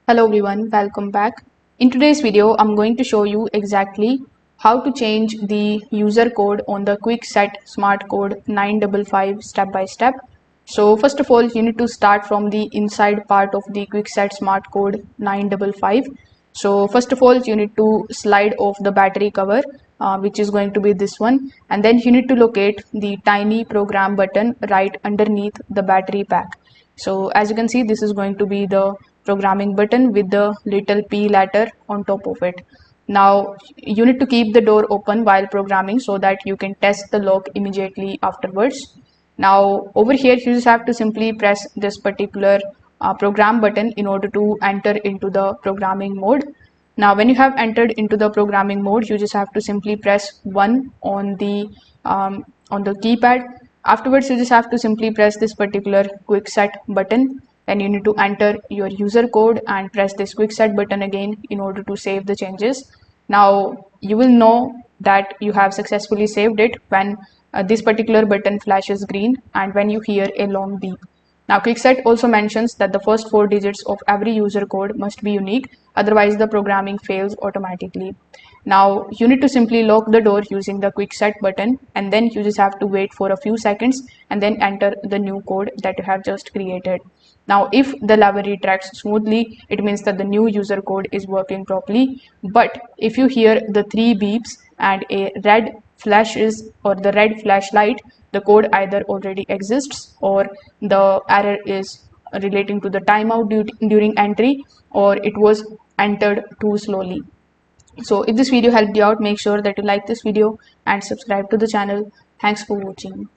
Hello everyone, welcome back. In today's video, I'm going to show you exactly how to change the user code on the Kwikset SmartCode 955 step by step. So first of all, you need to start from the inside part of the Kwikset SmartCode 955. So first of all, you need to slide off the battery cover, which is going to be this one, and then you need to locate the tiny program button right underneath the battery pack. So as you can see, this is going to be the programming button with the little P letter on top of it. Now you need to keep the door open while programming so that you can test the lock immediately afterwards. Now over here, you just have to simply press this particular program button in order to enter into the programming mode. Now when you have entered into the programming mode, you just have to simply press 1 on the keypad. Afterwards, you just have to simply press this particular quick set button. Then you need to enter your user code and press this quick set button again in order to save the changes. Now you will know that you have successfully saved it when this particular button flashes green and when you hear a long beep. Now Kwikset also mentions that the first 4 digits of every user code must be unique, otherwise the programming fails automatically. Now you need to simply lock the door using the Kwikset button, and then you just have to wait for a few seconds and then enter the new code that you have just created. Now if the library tracks smoothly, it means that the new user code is working properly. But if you hear the 3 beeps and a red flashes or the red flashlight, the code either already exists or the error is relating to the timeout during entry, or it was entered too slowly. So if this video helped you out, make sure that you like this video and subscribe to the channel. Thanks for watching.